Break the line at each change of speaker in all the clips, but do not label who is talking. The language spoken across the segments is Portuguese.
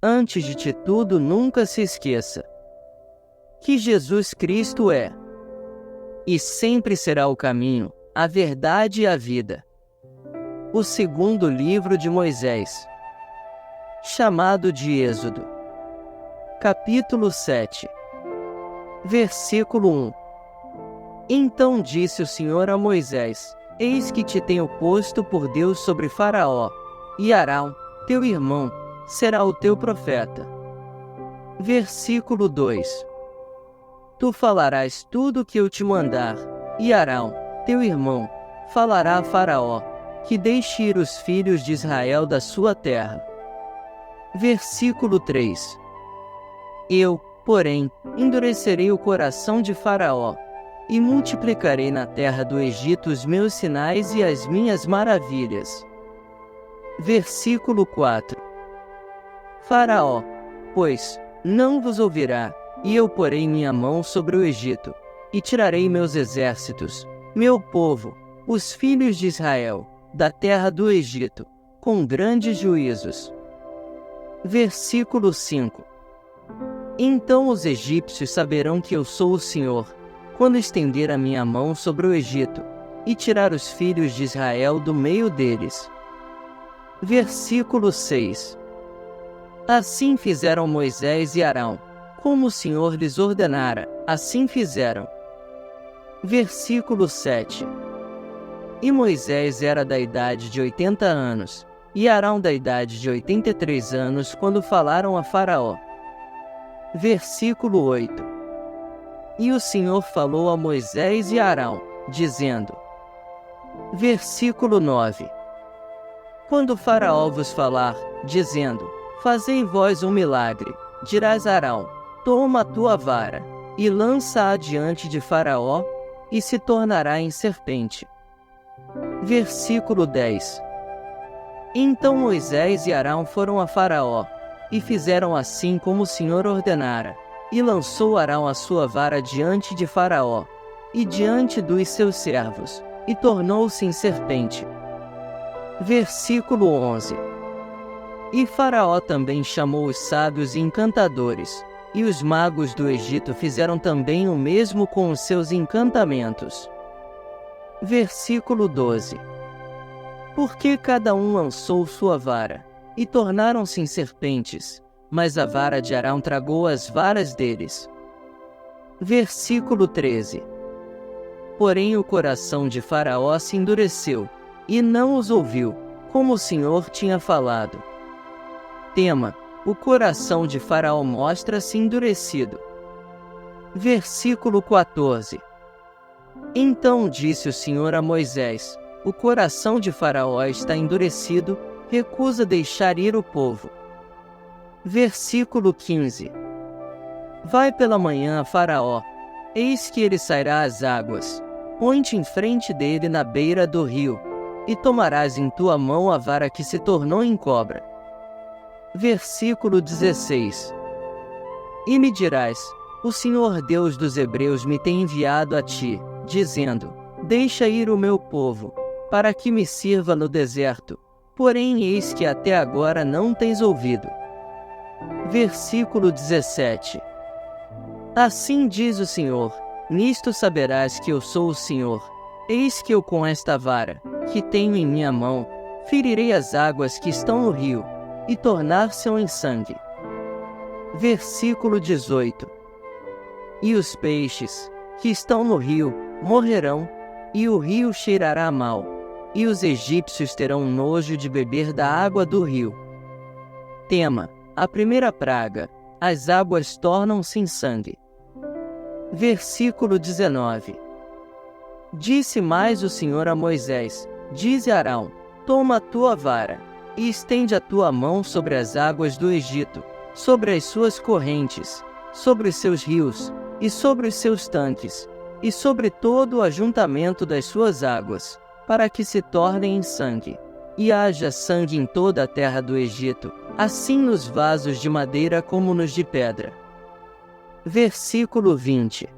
Antes de tudo, nunca se esqueça que Jesus Cristo é e sempre será o caminho, a verdade e a vida. O segundo livro de Moisés, chamado de Êxodo, capítulo 7, versículo 1. Então disse o Senhor a Moisés: Eis que te tenho posto por Deus sobre Faraó, e Arão, teu irmão, será o teu profeta. Versículo 2. Tu falarás tudo o que eu te mandar, e Arão, teu irmão, falará a Faraó, que deixe ir os filhos de Israel da sua terra. Versículo 3. Eu, porém, endurecerei o coração de Faraó, e multiplicarei na terra do Egito os meus sinais e as minhas maravilhas. Versículo 4. Faraó, pois, não vos ouvirá, e eu porei minha mão sobre o Egito, e tirarei meus exércitos, meu povo, os filhos de Israel, da terra do Egito, com grandes juízos. Versículo 5. Então os egípcios saberão que eu sou o Senhor, quando estender a minha mão sobre o Egito, e tirar os filhos de Israel do meio deles. Versículo 6. Assim fizeram Moisés e Arão, como o Senhor lhes ordenara, assim fizeram. Versículo 7. E Moisés era da idade de 80 anos, e Arão da idade de 83 anos, quando falaram a Faraó. Versículo 8. E o Senhor falou a Moisés e a Arão, dizendo. Versículo 9. Quando Faraó vos falar, dizendo, fazei vós um milagre, dirás a Arão, toma a tua vara, e lança-a diante de Faraó, e se tornará em serpente. Versículo 10. Então Moisés e Arão foram a Faraó, e fizeram assim como o Senhor ordenara, e lançou Arão a sua vara diante de Faraó, e diante dos seus servos, e tornou-se em serpente. Versículo 11. E Faraó também chamou os sábios e encantadores, e os magos do Egito fizeram também o mesmo com os seus encantamentos. Versículo 12. Porque cada um lançou sua vara, e tornaram-se em serpentes, mas a vara de Arão tragou as varas deles. Versículo 13. Porém o coração de Faraó se endureceu, e não os ouviu, como o Senhor tinha falado. Tema: o coração de Faraó mostra-se endurecido. Versículo 14. Então disse o Senhor a Moisés: o coração de Faraó está endurecido, recusa deixar ir o povo. Versículo 15. Vai pela manhã a Faraó, eis que ele sairá às águas, põe-te em frente dele na beira do rio, e tomarás em tua mão a vara que se tornou em cobra. Versículo 16. E me dirás, o Senhor Deus dos Hebreus me tem enviado a ti, dizendo, deixa ir o meu povo, para que me sirva no deserto, porém eis que até agora não tens ouvido. Versículo 17. Assim diz o Senhor, nisto saberás que eu sou o Senhor, eis que eu com esta vara, que tenho em minha mão, ferirei as águas que estão no rio, e tornar-se-ão em sangue. Versículo 18. E os peixes, que estão no rio, morrerão, e o rio cheirará mal, e os egípcios terão nojo de beber da água do rio. Tema: a primeira praga, as águas tornam-se em sangue. Versículo 19. Disse mais o Senhor a Moisés, dize a Arão, toma a tua vara, e estende a tua mão sobre as águas do Egito, sobre as suas correntes, sobre os seus rios, e sobre os seus tanques, e sobre todo o ajuntamento das suas águas, para que se tornem em sangue, e haja sangue em toda a terra do Egito, assim nos vasos de madeira como nos de pedra. Versículo 20.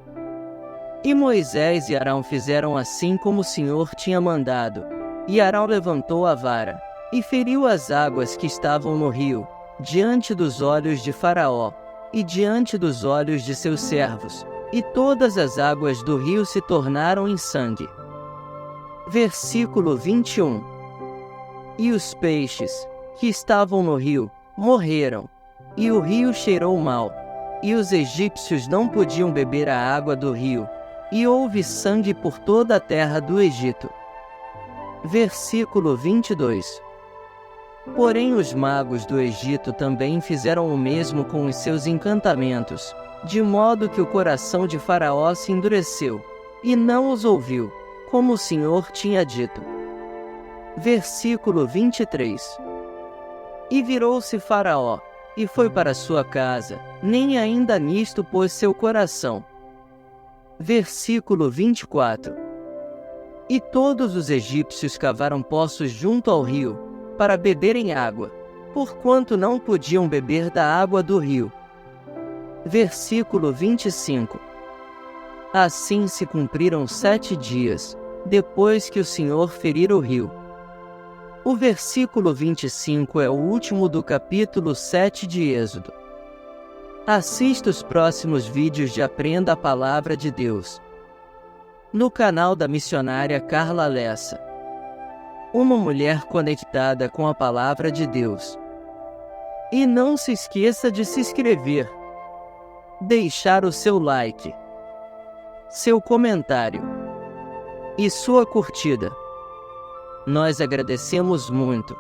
E Moisés e Arão fizeram assim como o Senhor tinha mandado, e Arão levantou a vara, e feriu as águas que estavam no rio, diante dos olhos de Faraó, e diante dos olhos de seus servos, e todas as águas do rio se tornaram em sangue. Versículo 21. E os peixes, que estavam no rio, morreram, e o rio cheirou mal, e os egípcios não podiam beber a água do rio, e houve sangue por toda a terra do Egito. Versículo 22. Porém os magos do Egito também fizeram o mesmo com os seus encantamentos, de modo que o coração de Faraó se endureceu, e não os ouviu, como o Senhor tinha dito. Versículo 23. E virou-se Faraó, e foi para sua casa, nem ainda nisto pôs seu coração. Versículo 24. E todos os egípcios cavaram poços junto ao rio, para beberem água, porquanto não podiam beber da água do rio. Versículo 25. Assim se cumpriram 7 dias, depois que o Senhor ferira o rio. O versículo 25 é o último do capítulo 7 de Êxodo. Assista os próximos vídeos de Aprenda a Palavra de Deus no canal da missionária Carla Lessa. Uma mulher conectada com a Palavra de Deus. E não se esqueça de se inscrever, deixar o seu like, seu comentário e sua curtida. Nós agradecemos muito.